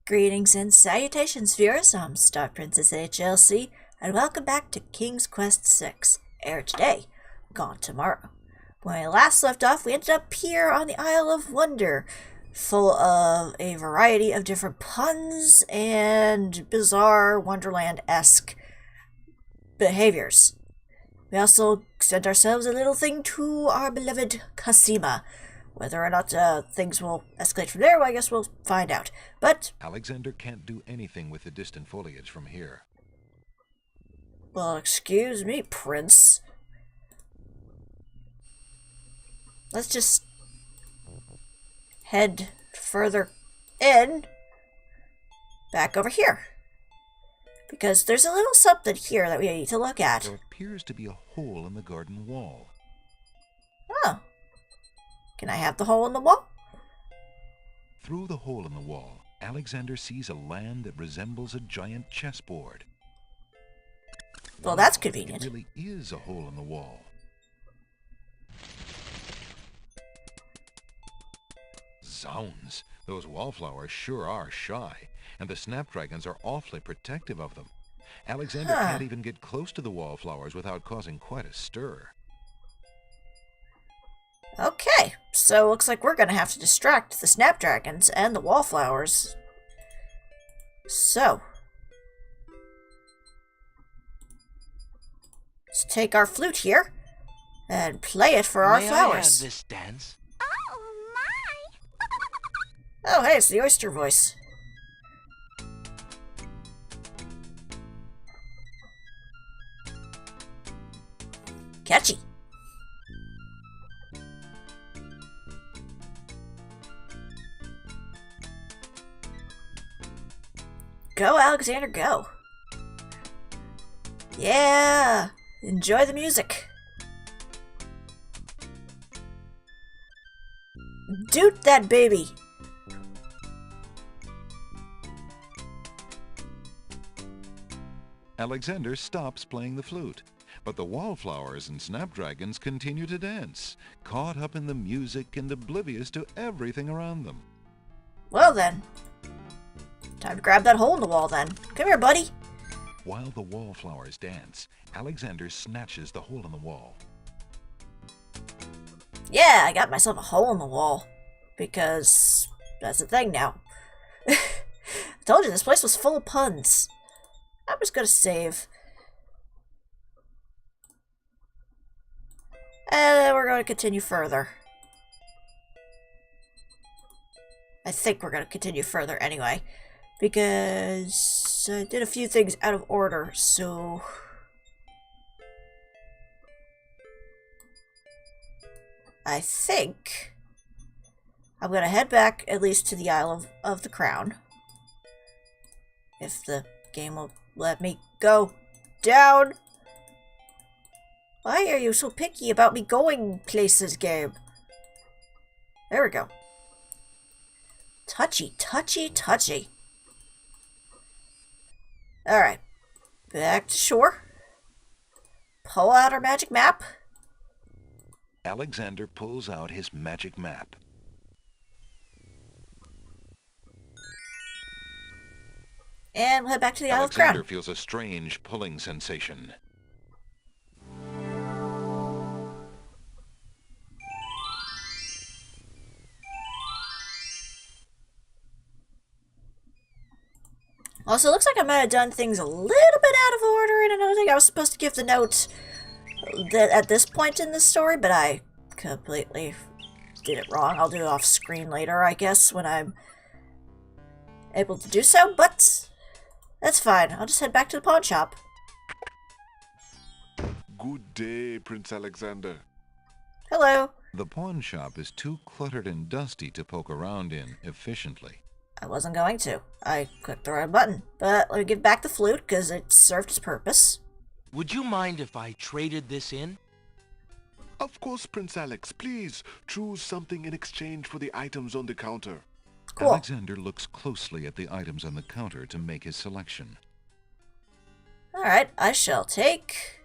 Greetings and salutations, viewers. I'm StarPrincessHLC, and welcome back to King's Quest 6. Air today, gone tomorrow. When we last left off, we ended up here on the Isle of Wonder, full of a variety of different puns and bizarre Wonderland-esque behaviors. We also sent ourselves a little thing to our beloved Cassima. Whether or not things will escalate from there, well, I guess we'll find out. But Alexander can't do anything with the distant foliage from here. well, excuse me, Prince. Let's just head further in, back over here. Because there's a little something here that we need to look at. There appears to be a hole in the garden wall. Oh. Can I have the hole in the wall? Through the hole in the wall, Alexander sees a land that resembles a giant chessboard. Well, that's convenient. It really is a hole in the wall. Zounds, those wallflowers sure are shy, and the snapdragons are awfully protective of them. Alexander can't even get close to the wallflowers without causing quite a stir. Okay, so looks like we're gonna have to distract the snapdragons and the wallflowers. So, let's take our flute here and play it for our flowers. I have this dance? Oh my! Oh, hey, it's the oyster voice. Catchy. Go, Alexander, go. Yeah! Enjoy the music. Doot that baby. Alexander stops playing the flute, but the wallflowers and snapdragons continue to dance, caught up in the music and oblivious to everything around them. Well then. Time to grab that hole in the wall then. Come here, buddy. While the wallflowers dance, Alexander snatches the hole in the wall. Yeah, I got myself a hole in the wall. Because that's the thing now. I told you this place was full of puns. I'm just gonna save. And then we're going to continue further. I think we're going to continue further anyway. Because I did a few things out of order, so I think I'm going to head back at least to the Isle of the Crown. If the game will let me go down. Why are you so picky about me going places, game? There we go. Touchy, touchy, touchy. Alright. Back to shore. Pull out our magic map. Alexander pulls out his magic map. And we'll head back to the Isle of Crown. Alexander feels a strange pulling sensation. Also, it looks like I might have done things a little bit out of order, and another thing, I was supposed to give the note that at this point in the story, but I completely did it wrong. I'll do it off screen later, I guess, when I'm able to do so, but that's fine. I'll just head back to the pawn shop. Good day, Prince Alexander. Hello. The pawn shop is too cluttered and dusty to poke around in efficiently. I wasn't going to. I clicked the right button. But let me give back the flute, because it served its purpose. Would you mind if I traded this in? Of course, Prince Alex. Please choose something in exchange for the items on the counter. Cool. Alexander looks closely at the items on the counter to make his selection. Alright, I shall take...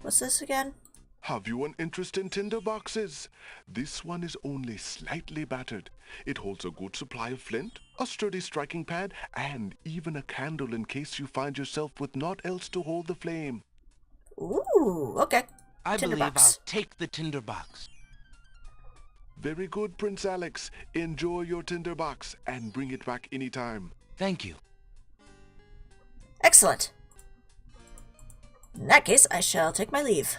What's this again? Have you an interest in tinder boxes? This one is only slightly battered. It holds a good supply of flint, a sturdy striking pad, and even a candle in case you find yourself with naught else to hold the flame. Ooh, okay. I believe I'll Tinderbox. take the tinderbox. Very good, Prince Alex. Enjoy your tinder box and bring it back anytime. Thank you. Excellent. In that case, I shall take my leave.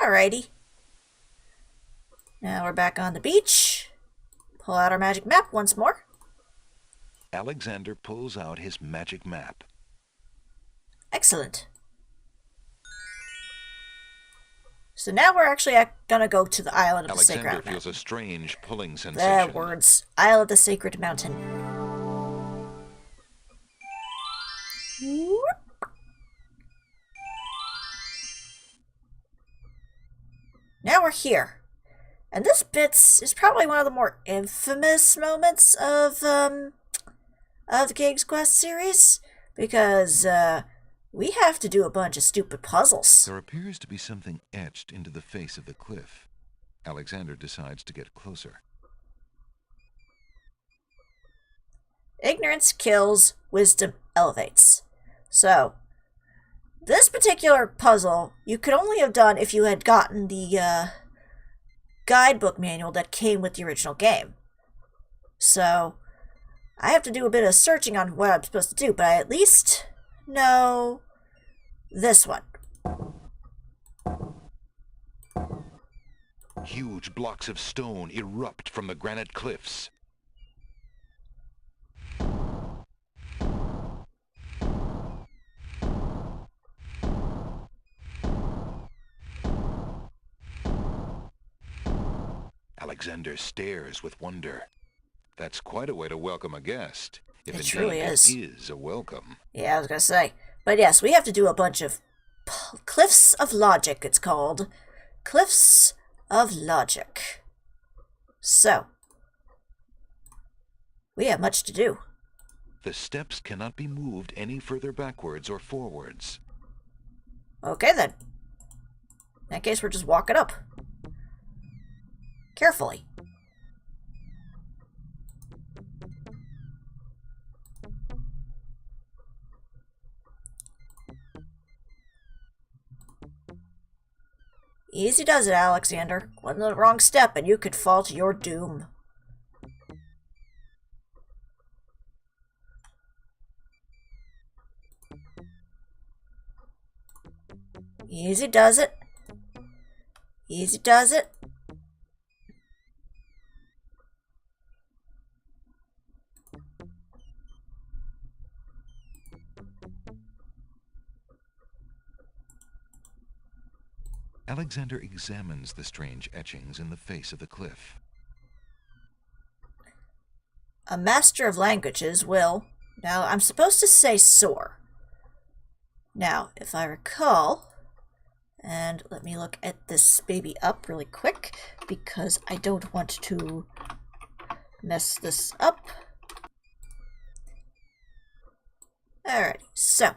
Alrighty. Now we're back on the beach. Pull out our magic map once more. Alexander pulls out his magic map. Excellent. So now we're actually gonna go to the island of the Sacred Alexander Mountain. feels a strange pulling The sensation. words, Isle of the Sacred Mountain. Whoop. Now we're here. And this bit is probably one of the more infamous moments of the King's Quest series, because we have to do a bunch of stupid puzzles. There appears to be something etched into the face of the cliff. Alexander decides to get closer. Ignorance kills, wisdom elevates. So, this particular puzzle you could only have done if you had gotten the guidebook manual that came with the original game. So, I have to do a bit of searching on what I'm supposed to do, but I at least know this one. Huge blocks of stone erupt from the granite cliffs. Alexander stares with wonder. That's quite a way to welcome a guest. If It indeed truly is. it is a welcome. Yeah, I was gonna say. But yes, we have to do a bunch of Cliffs of Logic, it's called. Cliffs of Logic. So, we have much to do. The steps cannot be moved any further backwards or forwards. Okay then. In that case, we're just walking up. Carefully. Easy does it, Alexander. One wrong step and you could fall to your doom. Easy does it. Easy does it. Alexander examines the strange etchings in the face of the cliff. A master of languages will... Now, I'm supposed to say soar. Now, if I recall... And let me look at this baby up really quick, because I don't want to mess this up. Alrighty, so...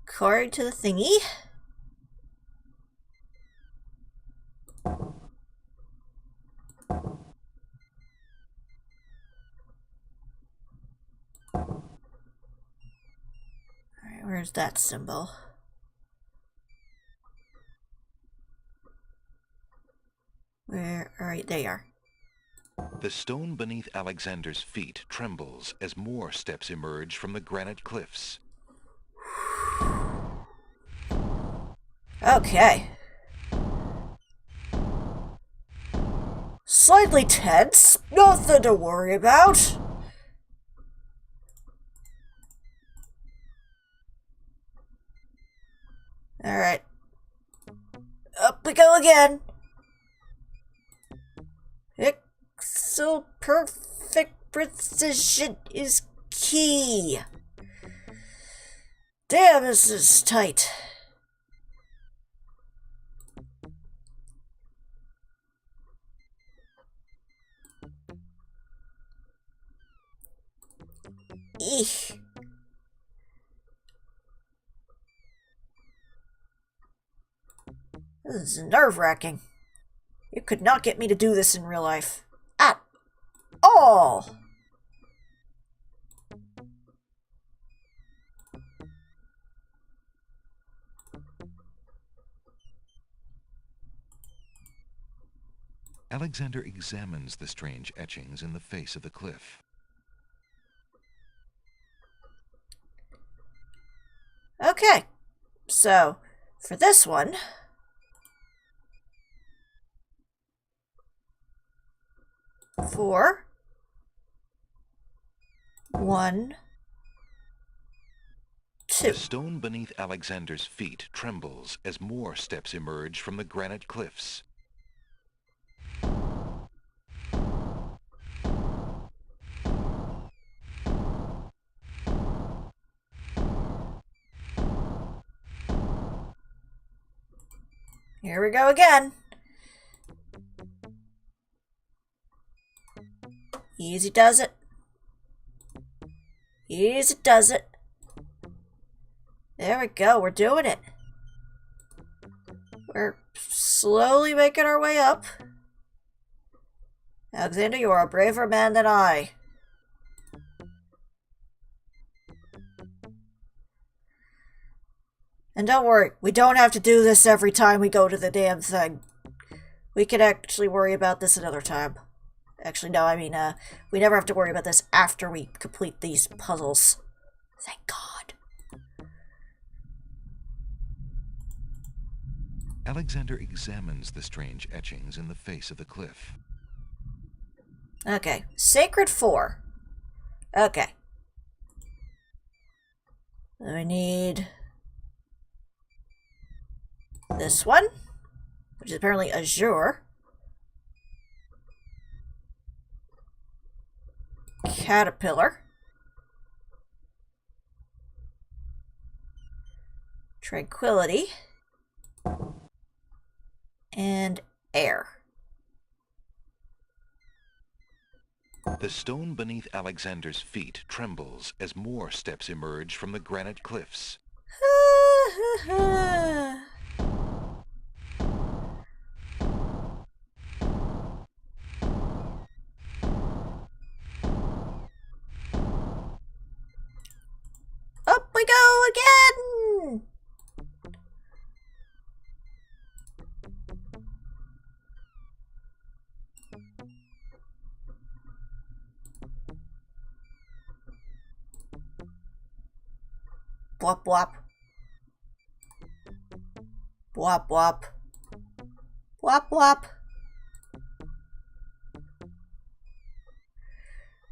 According to the thingy... Alright, where's that symbol? Where? Alright, there you are. The stone beneath Alexander's feet trembles as more steps emerge from the granite cliffs. Okay. Slightly tense, nothing to worry about. Alright. Up we go again. Pixel perfect precision is key. Damn, this is tight. Eek. This is nerve-wracking. You could not get me to do this in real life. At all! Alexander examines the strange etchings in the face of the cliff. Okay, so for this one, four, 1, 2. The stone beneath Alexander's feet trembles as more steps emerge from the granite cliffs. Here we go again. Easy does it. Easy does it. There we go, we're doing it. We're slowly making our way up. Alexander, you are a braver man than I. And don't worry, we don't have to do this every time we go to the damn thing. We can actually worry about this another time. Actually, no, I mean, we never have to worry about this after we complete these puzzles. Thank God. Alexander examines the strange etchings in the face of the cliff. Okay, Sacred 4. Okay. Then we need this one, which is apparently azure. Caterpillar. Tranquility. And air. The stone beneath Alexander's feet trembles as more steps emerge from the granite cliffs. Up we go again! Bwop bwop. Bwop bwop. Bwop bwop.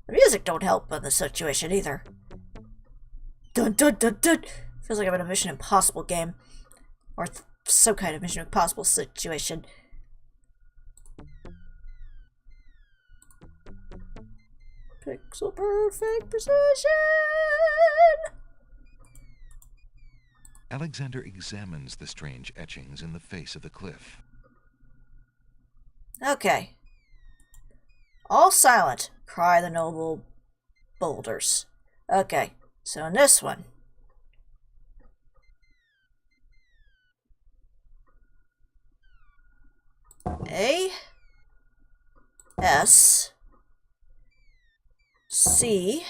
The music don't help in this situation either. Dun dun dun dun! Feels like I'm in a Mission Impossible game. Or some kind of Mission Impossible situation. Pixel perfect precision! Alexander examines the strange etchings in the face of the cliff. Okay. All silent, cry the noble boulders. Okay, so in this one. A. S. C.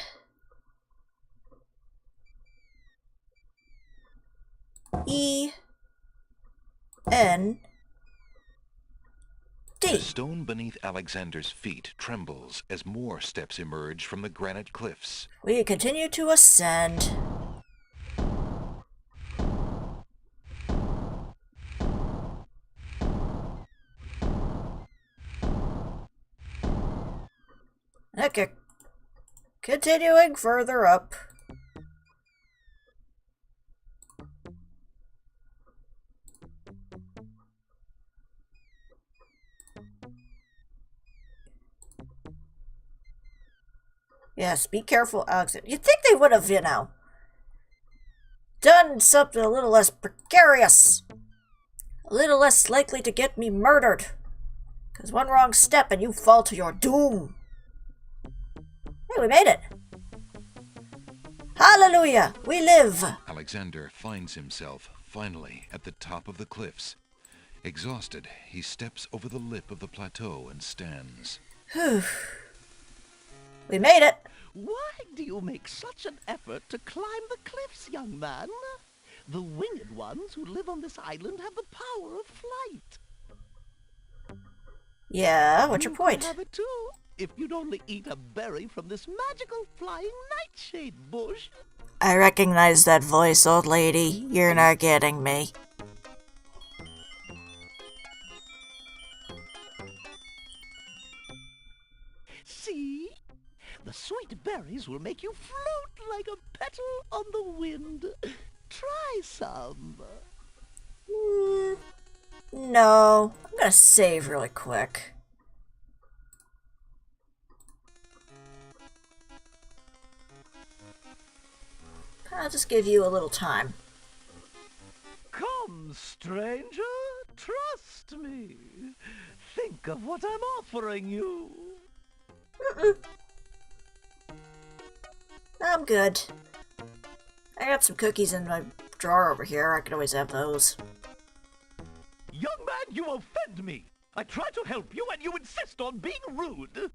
E. N. The D. stone beneath Alexander's feet trembles as more steps emerge from the granite cliffs. We continue to ascend. Okay. Continuing further up. Yes, be careful, Alexander. You'd think they would have, done something a little less precarious. A little less likely to get me murdered. Because one wrong step and you fall to your doom. Hey, we made it. Hallelujah, we live. Alexander finds himself, finally, at the top of the cliffs. Exhausted, he steps over the lip of the plateau and stands. Whew. We made it. Why do you make such an effort to climb the cliffs, young man? The winged ones who live on this island have the power of flight. Yeah, what's your You point? could have it too, if you'd only eat a berry from this magical flying nightshade bush. I recognize that voice, old lady. You're not getting me. See? The sweet berries will make you float like a petal on the wind. Try some. No, I'm gonna save really quick. I'll just give you a little time. Come, stranger, trust me. Think of what I'm offering you. I'm good. I got some cookies in my drawer over here. I could always have those. Young man, you offend me. I try to help you and you insist on being rude.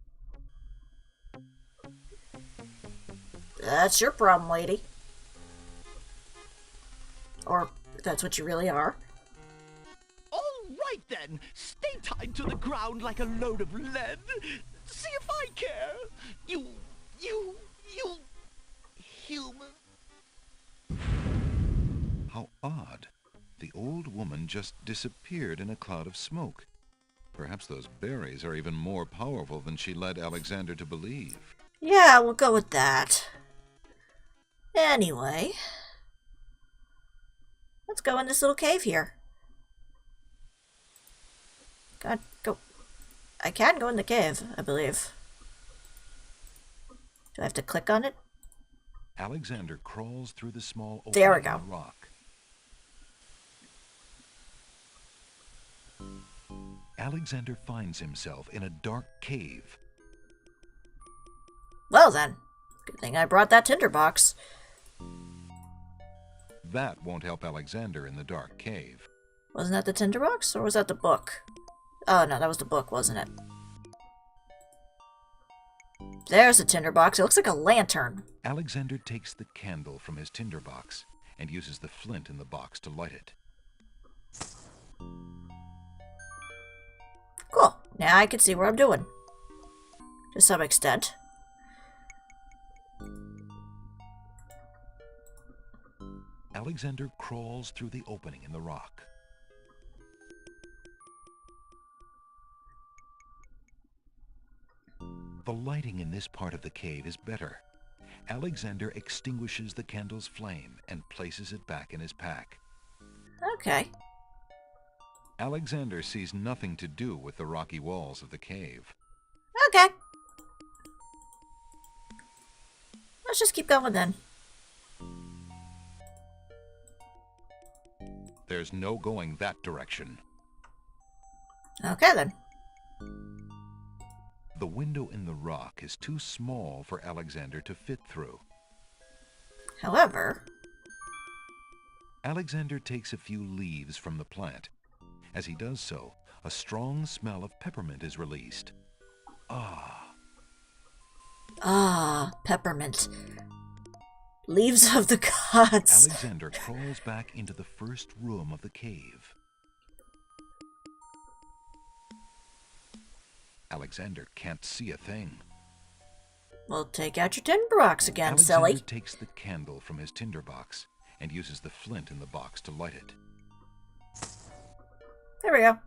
That's your problem, lady. Or if that's what you really are. All right then, stay tied to the ground like a load of lead. See if I care. You human. How odd. The old woman just disappeared in a cloud of smoke. Perhaps those berries are even more powerful than she led Alexander to believe. Yeah, we'll go with that. Anyway, let's go in this little cave here. God, go. I can go in the cave, I believe. Do I have to click on it? Alexander crawls through the small opening There we in go. the rock. Alexander finds himself in a dark cave. Well then, good thing I brought that tinderbox. That won't help Alexander in the dark cave. Wasn't that the tinderbox, or was that the book? Oh no, that was the book, wasn't it? There's the tinderbox. It looks like a lantern. Alexander takes the candle from his tinderbox and uses the flint in the box to light it. Cool. Now I can see what I'm doing. To some extent. Alexander crawls through the opening in the rock. The lighting in this part of the cave is better. Alexander extinguishes the candle's flame and places it back in his pack. Okay. Alexander sees nothing to do with the rocky walls of the cave. Okay. Let's just keep going then. There's no going that direction. Okay then. The window in the rock is too small for Alexander to fit through. However, Alexander takes a few leaves from the plant. As he does so, a strong smell of peppermint is released. peppermint. Leaves of the gods. Alexander crawls back into the first room of the cave. Alexander can't see a thing. Well, take out your tinderbox again, Alexander silly. takes the candle from his tinderbox and uses the flint in the box to light it. There we go.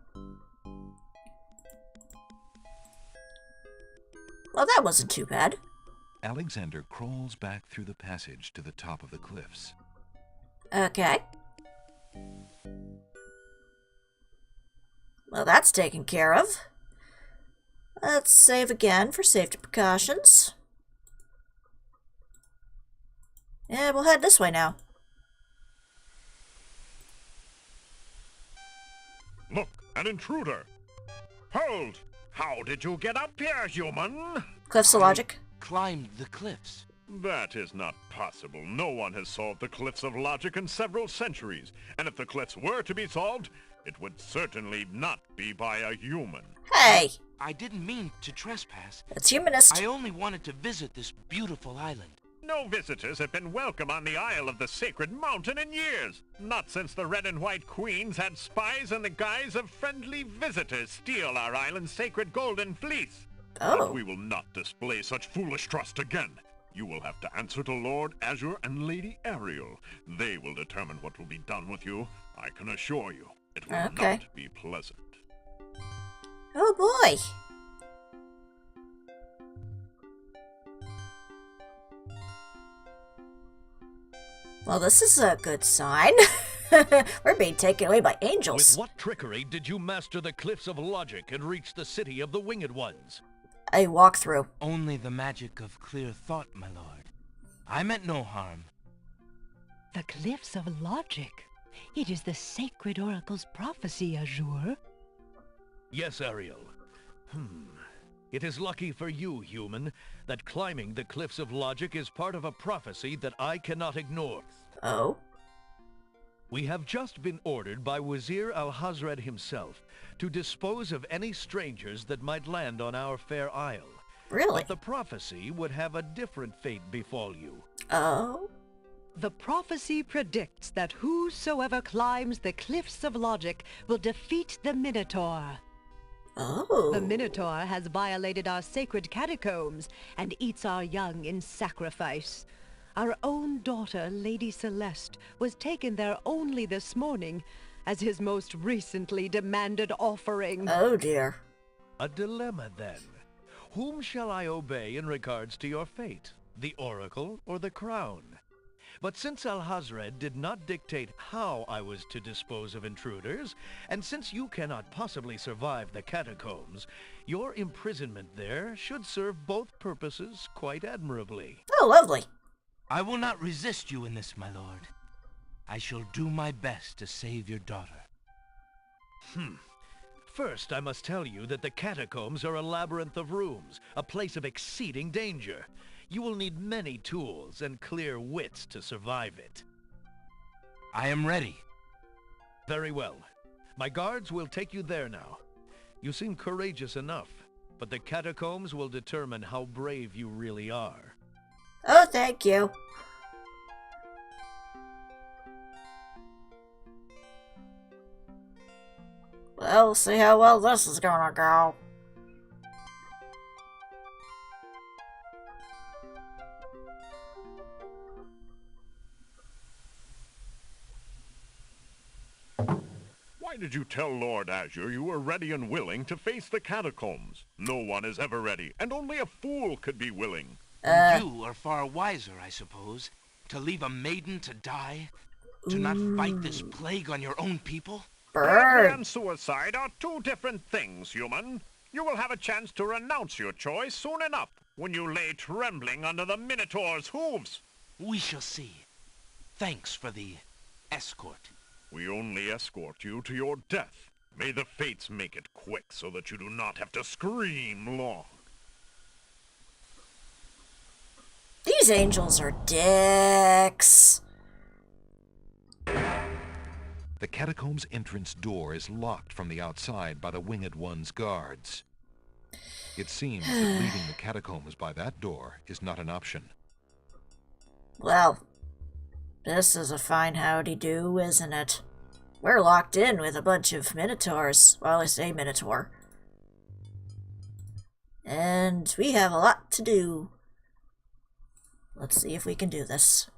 Well, that wasn't too bad. Alexander crawls back through the passage to the top of the cliffs. Okay. Well, that's taken care of. Let's save again for safety precautions. Yeah, we'll head this way now. Look, an intruder! Hold! How did you get up here, human? Cliffs of Logic. Climbed the cliffs. That is not possible. No one has solved the Cliffs of Logic in several centuries. And if the cliffs were to be solved, it would certainly not be by a human. Hey, I didn't mean to trespass. it's humanist. I only wanted to visit this beautiful island. No visitors have been welcome on the Isle of the Sacred Mountain in years. Not since the Red and White Queens had spies in the guise of friendly visitors steal our island's sacred golden fleece. Oh. But we will not display such foolish trust again. You will have to answer to Lord Azure and Lady Ariel. They will determine what will be done with you. I can assure you, it will Okay. not be pleasant. Oh boy. Well, this is a good sign. We're being taken away by With angels. what trickery did you master the Cliffs of Logic and reach the city of the Winged Ones? A walkthrough. Only the magic of clear thought, my lord. I meant no harm. The Cliffs of Logic. It is the sacred oracle's prophecy, Azure. Yes, Ariel. It is lucky for you, human, that climbing the Cliffs of Logic is part of a prophecy that I cannot ignore. Oh. We have just been ordered by Wazir Al-Hazred himself to dispose of any strangers that might land on our fair isle. Really? But the prophecy would have a different fate befall you. Oh. The prophecy predicts that whosoever climbs the Cliffs of Logic will defeat the Minotaur. Oh. The Minotaur has violated our sacred catacombs and eats our young in sacrifice. Our own daughter, Lady Celeste, was taken there only this morning as his most recently demanded offering. Oh dear. A dilemma, then. Whom shall I obey in regards to your fate? The Oracle or the Crown? But since Al-Hazred did not dictate how I was to dispose of intruders, and since you cannot possibly survive the catacombs, your imprisonment there should serve both purposes quite admirably. Oh, lovely. I will not resist you in this, my lord. I shall do my best to save your daughter. First, I must tell you that the catacombs are a labyrinth of rooms, a place of exceeding danger. You will need many tools and clear wits to survive it. I am ready. Very well. My guards will take you there now. You seem courageous enough, but the catacombs will determine how brave you really are. Oh, thank you. Well, we'll see how well this is gonna go. Why did you tell Lord Azure you were ready and willing to face the catacombs? No one is ever ready, and only a fool could be willing. You are far wiser, I suppose, to leave a maiden to die? To not fight this plague on your own people? Bravery Burn. and suicide are two different things, human. You will have a chance to renounce your choice soon enough, when you lay trembling under the Minotaur's hooves. We shall see. Thanks for the escort. We only escort you to your death. May the fates make it quick so that you do not have to scream long. These angels are dicks. The catacomb's entrance door is locked from the outside by the Winged One's guards. It seems that leaving the catacombs by that door is not an option. Well, this is a fine howdy-do, isn't it? We're locked in with a bunch of minotaurs. Well, I say minotaur. And we have a lot to do. Let's see if we can do this.